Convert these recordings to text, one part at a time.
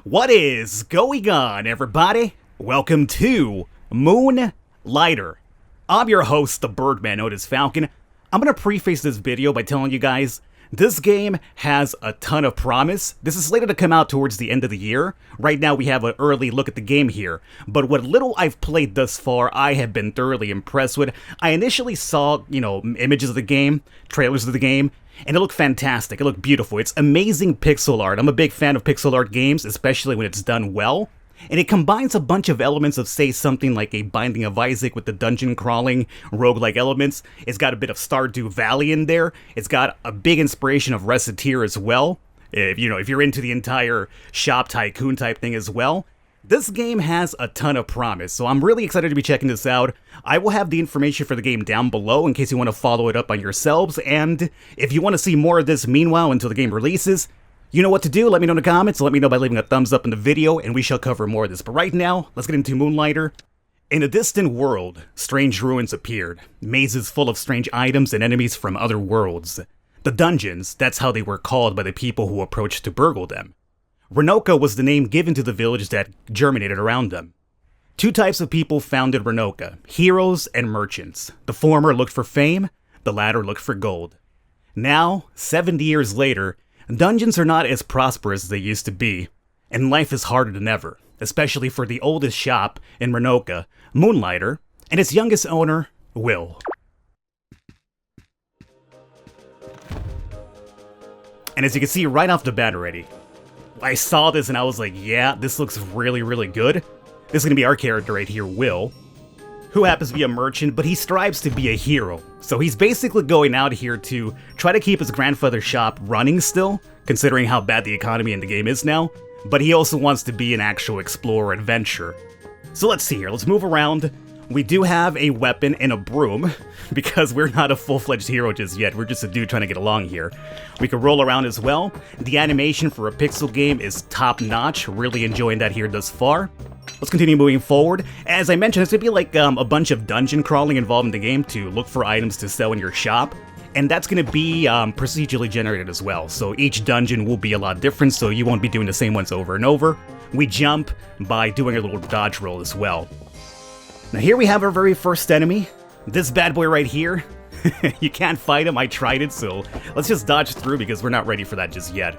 What is going on, everybody? Welcome to Moonlighter. I'm your host, the Birdman known as Falcon. I'm gonna preface this video by telling you guys, this game has a ton of promise. This is slated to come out towards the end of the year. Right now we have an early look at the game here, but what little I've played thus far, I have been thoroughly impressed with. I initially saw, images of the game, trailers of the game, and it looked fantastic. It looked beautiful. It's amazing pixel art. I'm a big fan of pixel art games, especially when it's done well. And it combines a bunch of elements of, say, something like a Binding of Isaac with the dungeon crawling, roguelike elements. It's got a bit of Stardew Valley in there. It's got a big inspiration of Recettear as well. If you're into the entire shop tycoon type thing as well. This game has a ton of promise, so I'm really excited to be checking this out. I will have the information for the game down below in case you want to follow it up on yourselves, and if you want to see more of this meanwhile until the game releases, you know what to do. Let me know in the comments, let me know by leaving a thumbs up in the video, and we shall cover more of this. But right now, let's get into Moonlighter. In a distant world, strange ruins appeared, mazes full of strange items and enemies from other worlds. The dungeons, that's how they were called by the people who approached to burgle them. Renoka was the name given to the village that germinated around them. Two types of people founded Renoka, heroes and merchants. The former looked for fame, the latter looked for gold. Now, 70 years later, dungeons are not as prosperous as they used to be, and life is harder than ever, especially for the oldest shop in Renoka, Moonlighter, and its youngest owner, Will. And as you can see right off the bat already, I saw this and I was like, yeah, this looks really, really good. This is going to be our character right here, Will, who happens to be a merchant, but he strives to be a hero. So he's basically going out here to try to keep his grandfather's shop running still, considering how bad the economy in the game is now, but he also wants to be an actual explorer adventurer. So let's see here, let's move around. We do have a weapon and a broom, because we're not a full-fledged hero just yet, we're just a dude trying to get along here. We can roll around as well. The animation for a pixel game is top-notch, really enjoying that here thus far. Let's continue moving forward. As I mentioned, it's going to be like a bunch of dungeon crawling involved in the game to look for items to sell in your shop. And that's going to be procedurally generated as well. So each dungeon will be a lot different, so you won't be doing the same ones over and over. We jump by doing a little dodge roll as well. Now here we have our very first enemy. This bad boy right here. You can't fight him, I tried it, so let's just dodge through because we're not ready for that just yet.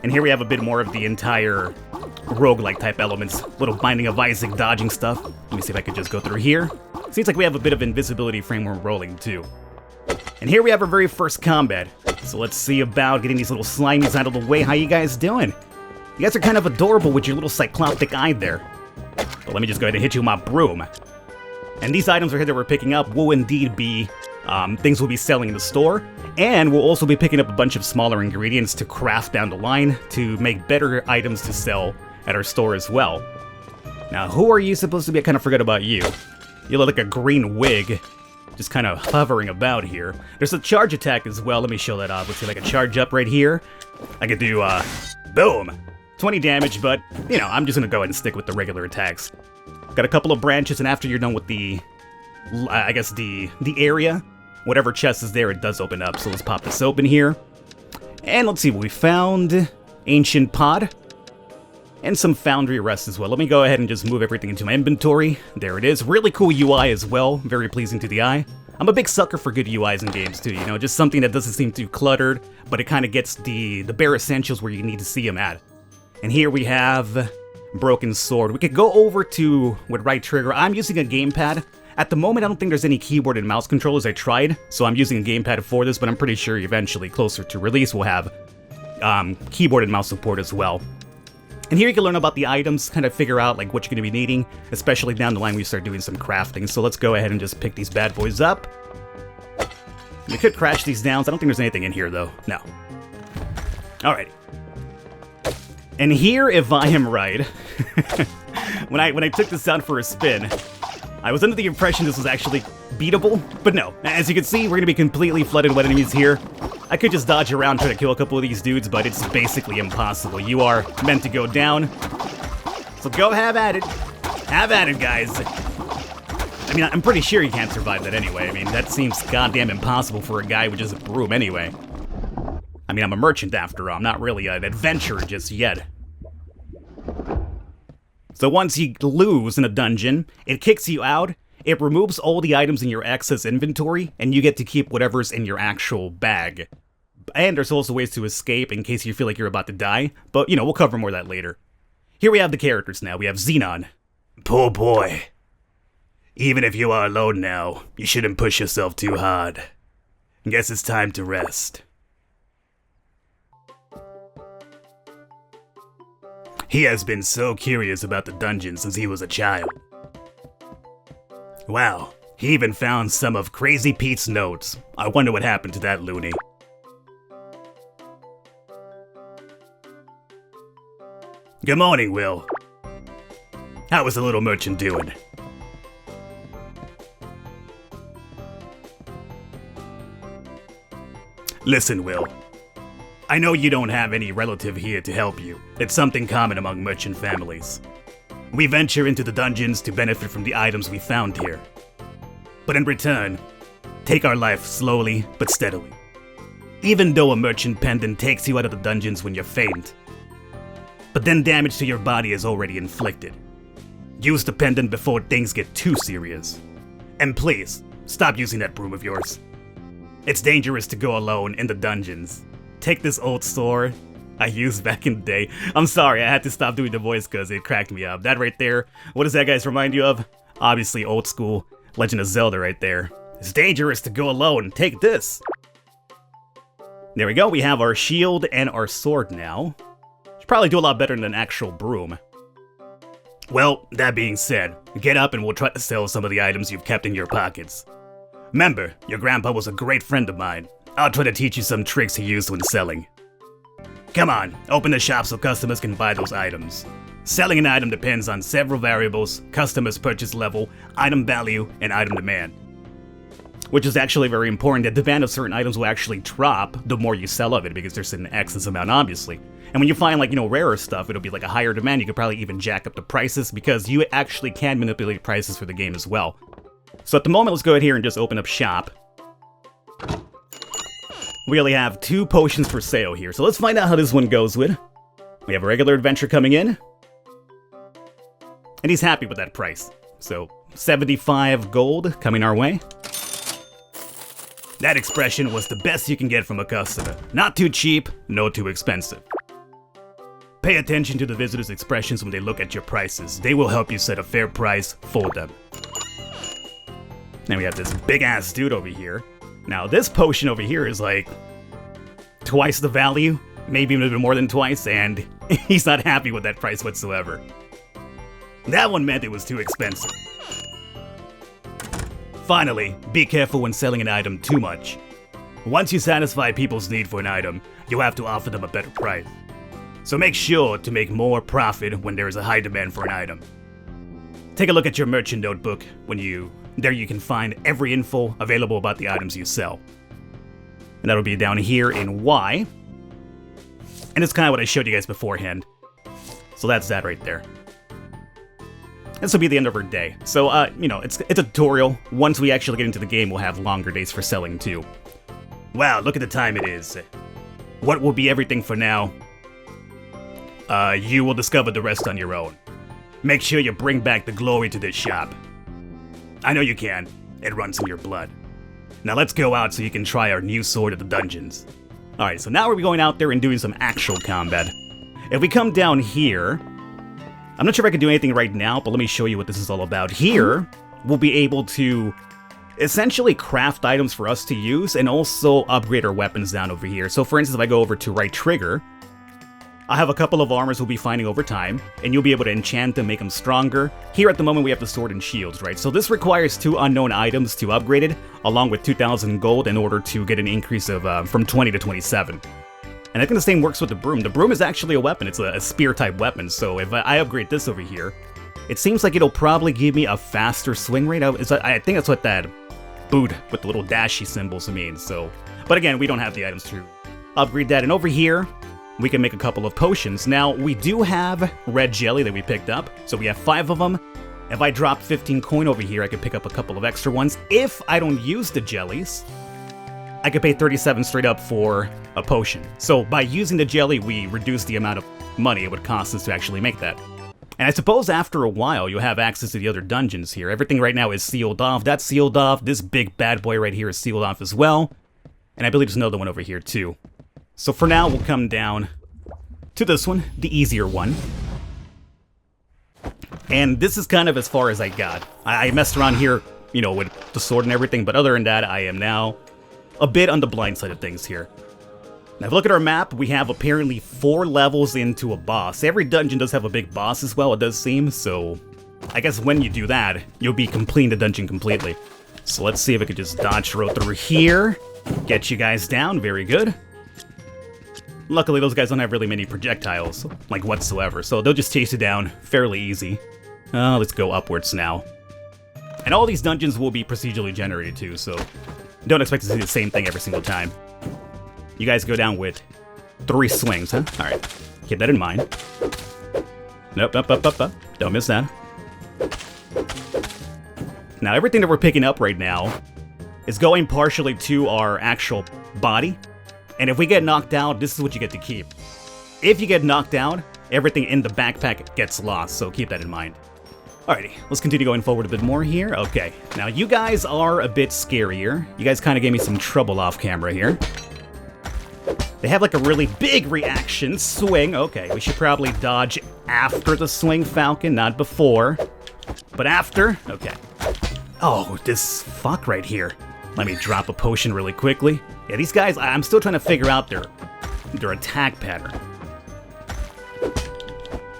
And here we have a bit more of the entire roguelike type elements. Little Binding of Isaac dodging stuff. Let me see if I can just go through here. Seems like we have a bit of invisibility frame when we're rolling too. And here we have our very first combat. So let's see about getting these little slimies out of the way. How you guys doing? You guys are kind of adorable with your little cyclopic eye there. But let me just go ahead and hit you with my broom. And these items right here that we're picking up will indeed be things we'll be selling in the store. And we'll also be picking up a bunch of smaller ingredients to craft down the line to make better items to sell at our store as well. Now, who are you supposed to be? I kind of forgot about you. You look like a green wig, just kind of hovering about here. There's a charge attack as well. Let me show that off. Let's see if I can charge up right here. I could do, boom! 20 damage, but, I'm just gonna go ahead and stick with the regular attacks. Got a couple of branches, and after you're done with the area, whatever chest is there, it does open up. So let's pop this open here. And let's see what we found. Ancient Pod. And some Foundry Rust as well. Let me go ahead and just move everything into my inventory. There it is. Really cool UI as well. Very pleasing to the eye. I'm a big sucker for good UIs in games too, just something that doesn't seem too cluttered, but it kind of gets the bare essentials where you need to see them at. And here we have Broken Sword. We could go over to with right trigger. I'm using a gamepad. At the moment, I don't think there's any keyboard and mouse controllers. I tried, so I'm using a gamepad for this, but I'm pretty sure eventually, closer to release, we'll have keyboard and mouse support as well. And here you can learn about the items, kind of figure out like what you're going to be needing, especially down the line when you start doing some crafting. So let's go ahead and just pick these bad boys up. We could crash these down. I don't think there's anything in here though. No. Alrighty. And here, if I am right, when I took this out for a spin, I was under the impression this was actually beatable, but no. As you can see, we're going to be completely flooded with enemies here. I could just dodge around, try to kill a couple of these dudes, but it's basically impossible. You are meant to go down. So go have at it. Have at it, guys. I mean, I'm pretty sure you can't survive that anyway. I mean, that seems goddamn impossible for a guy with just a broom anyway. I mean, I'm a merchant after all. I'm not really an adventurer just yet. So once you lose in a dungeon, it kicks you out, it removes all the items in your excess inventory, and you get to keep whatever's in your actual bag. And there's also ways to escape in case you feel like you're about to die, but we'll cover more of that later. Here we have the characters now. We have Xenon. Poor boy. Even if you are alone now, you shouldn't push yourself too hard. Guess it's time to rest. He has been so curious about the dungeon since he was a child. Wow, he even found some of Crazy Pete's notes. I wonder what happened to that loony. Good morning, Will. How was the little merchant doing? Listen, Will. I know you don't have any relative here to help you. It's something common among merchant families. We venture into the dungeons to benefit from the items we found here. But in return, take our life slowly but steadily. Even though a merchant pendant takes you out of the dungeons when you're faint, but then damage to your body is already inflicted. Use the pendant before things get too serious. And please, stop using that broom of yours. It's dangerous to go alone in the dungeons. Take this old sword I used back in the day. I'm sorry, I had to stop doing the voice because it cracked me up. That right there, what does that guys remind you of? Obviously old school Legend of Zelda right there. It's dangerous to go alone. Take this. There we go, we have our shield and our sword now. Should probably do a lot better than an actual broom. Well, that being said, get up and we'll try to sell some of the items you've kept in your pockets. Remember, your grandpa was a great friend of mine. I'll try to teach you some tricks he used when selling. Come on, open the shop so customers can buy those items. Selling an item depends on several variables: customers' purchase level, item value, and item demand. Which is actually very important. The demand of certain items will actually drop the more you sell of it because there's an excess amount, obviously. And when you find rarer stuff, it'll be like a higher demand. You could probably even jack up the prices because you actually can manipulate prices for the game as well. So at the moment, let's go ahead here and just open up shop. We only have 2 potions for sale here, so let's find out how this one goes with. We have a regular adventure coming in. And he's happy with that price. So 75 gold coming our way. That expression was the best you can get from a customer. Not too cheap, no too expensive. Pay attention to the visitors' expressions when they look at your prices. They will help you set a fair price for them. Now we have this big-ass dude over here. Now this potion over here is like twice the value, maybe a little bit more than twice, and he's not happy with that price whatsoever. That one meant it was too expensive. Finally, be careful when selling an item too much. Once you satisfy people's need for an item, you'll have to offer them a better price. So make sure to make more profit when there is a high demand for an item. Take a look at your merchant notebook there you can find every info available about the items you sell. And that'll be down here in Y. And it's kind of what I showed you guys beforehand. So that's that right there. This will be the end of our day. So, it's a tutorial. Once we actually get into the game, we'll have longer days for selling too. Wow, look at the time it is. What will be everything for now? You will discover the rest on your own. Make sure you bring back the glory to this shop. I know you can. It runs in your blood. Now let's go out so you can try our new sword at the dungeons. Alright, so now we're going out there and doing some actual combat. If we come down here, I'm not sure if I can do anything right now, but let me show you what this is all about. Here, we'll be able to essentially craft items for us to use and also upgrade our weapons down over here. So for instance, if I go over to right trigger, I have a couple of armors we'll be finding over time, and you'll be able to enchant them, make them stronger. Here at the moment we have the sword and shields, right? So this requires 2 unknown items to upgrade it, along with 2,000 gold in order to get an increase of from 20 to 27. And I think the same works with the broom. The broom is actually a weapon, it's a spear type weapon, so if I upgrade this over here, it seems like it'll probably give me a faster swing rate. I think that's what that boot with the little dashy symbols means, so. But again, we don't have the items to upgrade that. And over here, we can make a couple of potions. Now, we do have red jelly that we picked up, so we have 5 of them. If I drop 15 coin over here, I could pick up a couple of extra ones. If I don't use the jellies, I could pay 37 straight up for a potion. So by using the jelly, we reduce the amount of money it would cost us to actually make that. And I suppose after a while, you'll have access to the other dungeons here. Everything right now is sealed off. That's sealed off. This big bad boy right here is sealed off as well. And I believe there's another one over here too. So for now, we'll come down to this one, the easier one. And this is kind of as far as I got. I messed around here, you know, with the sword and everything, but other than that, I am now a bit on the blind side of things here. Now, if you look at our map, we have apparently 4 levels into a boss. Every dungeon does have a big boss as well, it does seem, so I guess when you do that, you'll be completing the dungeon completely. So let's see if I could just dodge right through here, get you guys down, very good. Luckily, those guys don't have really many projectiles, like whatsoever, so they'll just chase you down fairly easy. Let's go upwards now. And all these dungeons will be procedurally generated too, so don't expect to see the same thing every single time. You guys go down with 3 swings, huh? Alright, keep that in mind. Nope, up. Don't miss that. Now, everything that we're picking up right now is going partially to our actual body. And if we get knocked out, this is what you get to keep. If you get knocked out, everything in the backpack gets lost, so keep that in mind. Alrighty, let's continue going forward a bit more here. Okay, now you guys are a bit scarier. You guys kind of gave me some trouble off camera here. They have like a really big reaction swing. Okay, we should probably dodge after the swing, Falcon, not before. But after? Okay. Oh, this fuck right here. Let me drop a potion really quickly. Yeah, these guys, I'm still trying to figure out their attack pattern.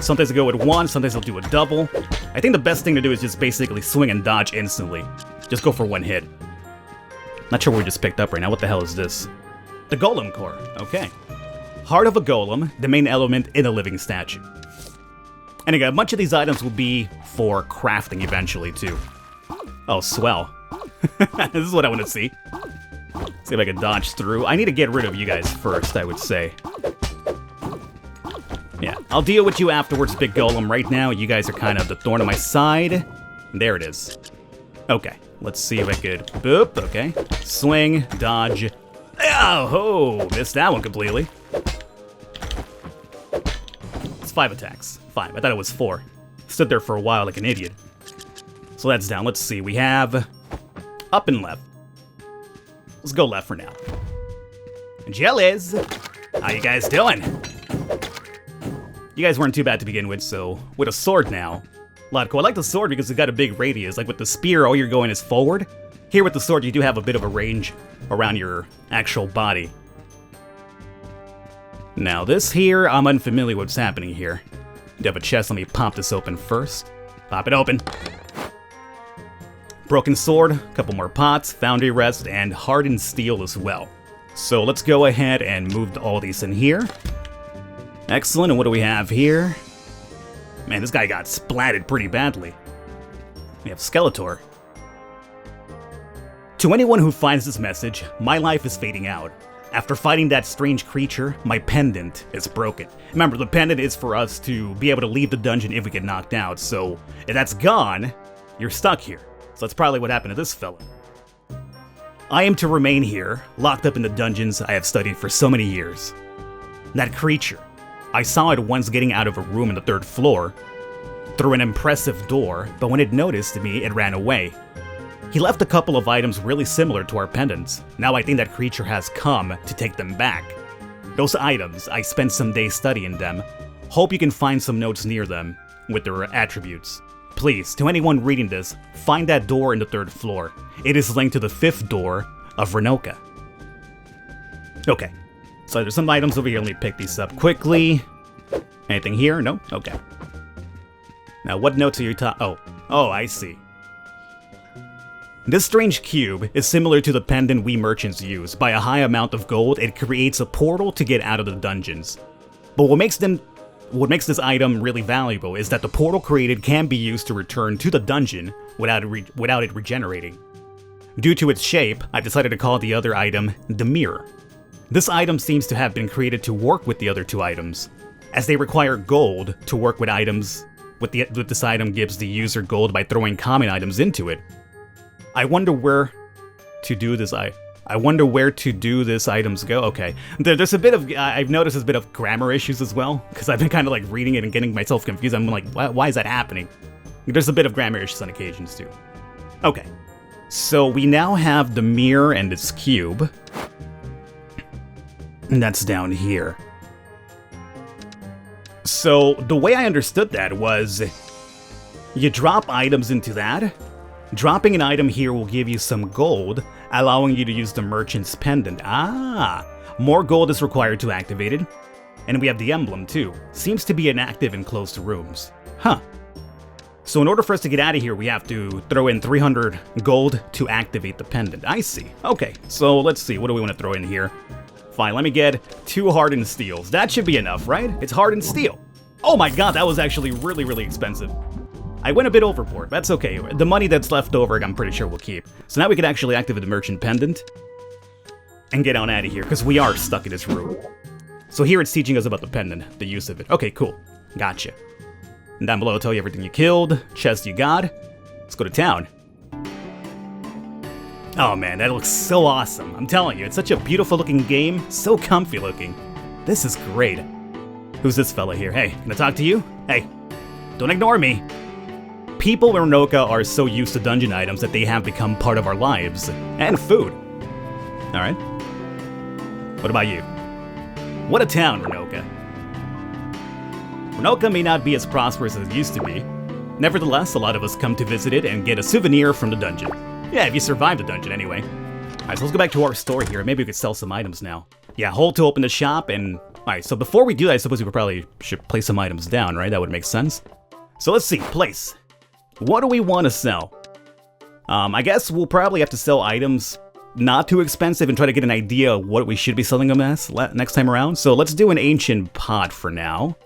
Sometimes they go with 1, sometimes they'll do a double. I think the best thing to do is just basically swing and dodge instantly. Just go for 1 hit. Not sure what we just picked up right now. What the hell is this? The Golem Core. Okay. Heart of a Golem, the main element in a living statue. And again, a bunch of these items will be for crafting eventually too. Oh, swell. This is what I want to see. See if I can dodge through. I need to get rid of you guys first, I would say. Yeah, I'll deal with you afterwards, Big Golem. Right now, you guys are kind of the thorn on my side. There it is. Okay, let's see if I could... Boop, okay. Swing, dodge. Oh, missed that one completely. It's 5 attacks. 5. I thought it was 4. Stood there for a while like an idiot. So that's down. Let's see. We have up and left. Let's go left for now. Jellies! How you guys doing? You guys weren't too bad to begin with, so with a sword now. A lot cool. I like the sword because it's got a big radius. Like with the spear, all you're going is forward. Here with the sword, you do have a bit of a range around your actual body. Now this here, I'm unfamiliar with what's happening here. You have a chest, let me pop this open first. Pop it open. Broken sword, a couple more pots, foundry rest, and hardened steel as well. So let's go ahead and move all these in here. Excellent, and what do we have here? Man, this guy got splatted pretty badly. We have Skeletor. To anyone who finds this message, my life is fading out. After fighting that strange creature, my pendant is broken. Remember, the pendant is for us to be able to leave the dungeon if we get knocked out, so if that's gone, you're stuck here. So that's probably what happened to this fella. I am to remain here, locked up in the dungeons I have studied for so many years. That creature, I saw it once getting out of a room on the 3rd floor, through an impressive door, but when it noticed me, it ran away. He left a couple of items really similar to our pendants. Now I think that creature has come to take them back. Those items, I spent some days studying them. Hope you can find some notes near them with their attributes. Please, to anyone reading this, find that door in the 3rd floor. It is linked to the 5th door of Renoka. Okay, so there's some items over here. Let me pick these up quickly. Anything here? No? Okay. Now, what notes are you Oh, I see. This strange cube is similar to the pendant we merchants use. By a high amount of gold, it creates a portal to get out of the dungeons. But what makes this item really valuable is that the portal created can be used to return to the dungeon without it regenerating. Due to its shape, I've decided to call the other item the mirror. This item seems to have been created to work with the other 2 items, as they require gold to work with items. This item gives the user gold by throwing common items into it. I wonder where to do this. I I wonder where to do this items go. Okay, there's a bit of, I've noticed there's a bit of grammar issues as well, because I've been kind of like reading it and getting myself confused. I'm like, why is that happening? There's a bit of grammar issues on occasions too. Okay, so we now have the mirror and its cube. And that's down here. So the way I understood that was you drop items into that. Dropping an item here will give you some gold, allowing you to use the merchant's pendant. Ah, more gold is required to activate it. And we have the emblem too. Seems to be inactive in closed rooms. Huh. So in order for us to get out of here, we have to throw in 300 gold to activate the pendant. I see. Okay, so let's see. What do we want to throw in here? Fine, let me get 2 hardened steels. That should be enough, right? It's hardened steel. Oh my god, that was actually really, really expensive. I went a bit overboard. That's okay. The money that's left over, I'm pretty sure we'll keep. So now we can actually activate the merchant pendant and get on out of here, because we are stuck in this room. So here it's teaching us about the pendant, the use of it. Okay, cool. Gotcha. And down below it'll tell you everything you killed, chest you got. Let's go to town. Oh man, that looks so awesome. I'm telling you, it's such a beautiful looking game, so comfy looking. This is great. Who's this fella here? Hey, can I talk to you? Hey, don't ignore me. People in Renoka are so used to dungeon items that they have become part of our lives. And food. Alright. What about you? What a town, Renoka. Renoka may not be as prosperous as it used to be. Nevertheless, a lot of us come to visit it and get a souvenir from the dungeon. Yeah, if you survived the dungeon anyway. Alright, so let's go back to our store here. Maybe we could sell some items now. Yeah, hold to open the shop and... Alright, so before we do that, I suppose we probably should place some items down, right? That would make sense. So let's see, place. What do we want to sell? I guess we'll probably have to sell items not too expensive and try to get an idea of what we should be selling them as next time around. So let's do an ancient pot for now.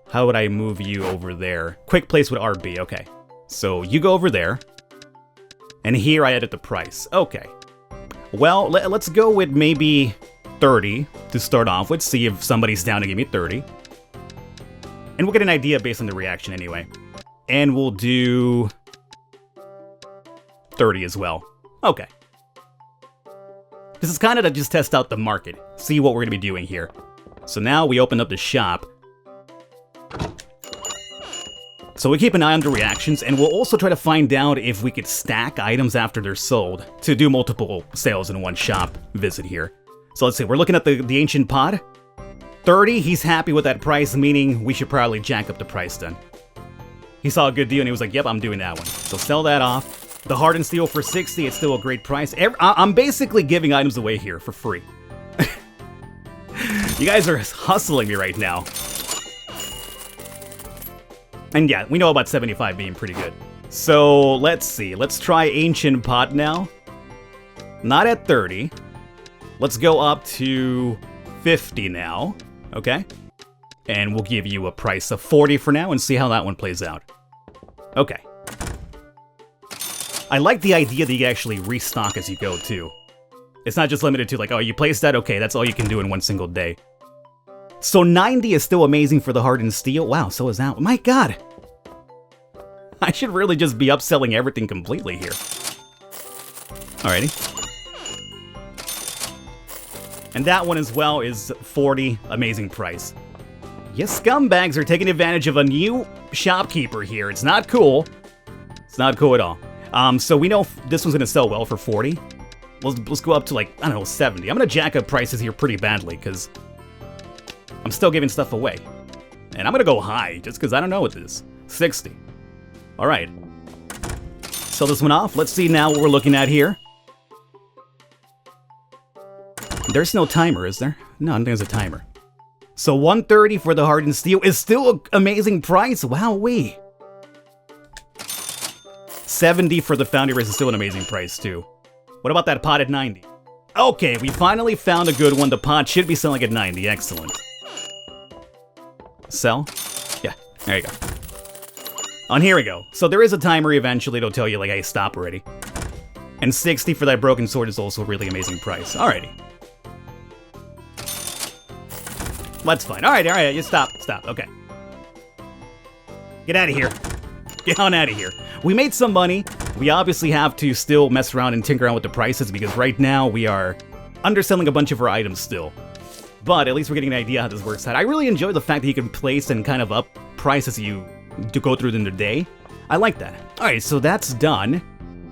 How would I move you over there? Quick place with RB, okay. So you go over there. And here I added the price. Okay. Well, let's go with maybe 30 to start off with. See if somebody's down to give me 30. And we'll get an idea based on the reaction anyway. And we'll do 30 as well. Okay. This is kind of to just test out the market. See what we're going to be doing here. So now we open up the shop. So we keep an eye on the reactions, and we'll also try to find out if we could stack items after they're sold to do multiple sales in one shop visit here. So let's see, we're looking at the ancient pot. 30, he's happy with that price, meaning we should probably jack up the price then. He saw a good deal and he was like, yep, I'm doing that one. So sell that off. The hardened steel for 60, it's still a great price. I'm basically giving items away here for free. You guys are hustling me right now. And yeah, we know about 75 being pretty good. So let's see. Let's try Ancient Pot now. Not at 30. Let's go up to 50 now. Okay. And we'll give you a price of 40 for now and see how that one plays out. Okay. I like the idea that you actually restock as you go too. It's not just limited to like, oh, you placed that? Okay, that's all you can do in one single day. So 90 is still amazing for the hardened steel. Wow, so is that. My god. I should really just be upselling everything completely here. Alrighty. And that one as well is 40. Amazing price. Yes, scumbags are taking advantage of a new shopkeeper here. It's not cool. It's not cool at all. So we know this one's going to sell well for 40. Let's go up to like, I don't know, 70. I'm going to jack up prices here pretty badly because I'm still giving stuff away. And I'm going to go high just because I don't know what this is. 60. All right. Sell this one off. Let's see now what we're looking at here. There's no timer, is there? No, I don't think there's a timer. So 130 for the hardened steel is still an amazing price. Wowee. 70 for the foundry race is still an amazing price too. What about that pot at 90? Okay, we finally found a good one. The pot should be selling at 90. Excellent. Sell? Yeah, there you go. And here we go. So there is a timer eventually. It'll tell you like, hey, stop already. And 60 for that broken sword is also a really amazing price. Alrighty. That's fine. Alright, you stop, okay. Get out of here. Get on out of here. We made some money. We obviously have to still mess around and tinker around with the prices because right now we are underselling a bunch of our items still. But at least we're getting an idea how this works out. I really enjoy the fact that you can place and kind of up prices you to go through in the day. I like that. Alright, so that's done.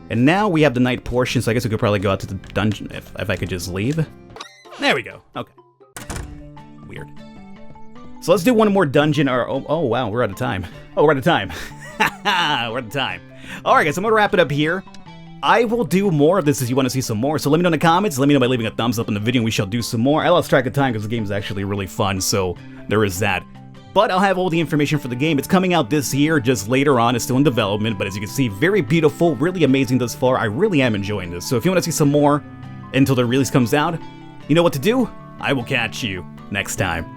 And now we have the night portion, so I guess we could probably go out to the dungeon if I could just leave. There we go. Okay. Weird. So let's do one more dungeon, or oh wow, we're out of time. Oh, we're out of time. We're out of time. Alright guys, I'm gonna wrap it up here. I will do more of this if you want to see some more, so let me know in the comments, let me know by leaving a thumbs up in the video and we shall do some more. I lost track of time because the game is actually really fun, so there is that. But I'll have all the information for the game. It's coming out this year, just later on, it's still in development, but as you can see, very beautiful, really amazing thus far. I really am enjoying this, so if you want to see some more until the release comes out, you know what to do. I will catch you next time.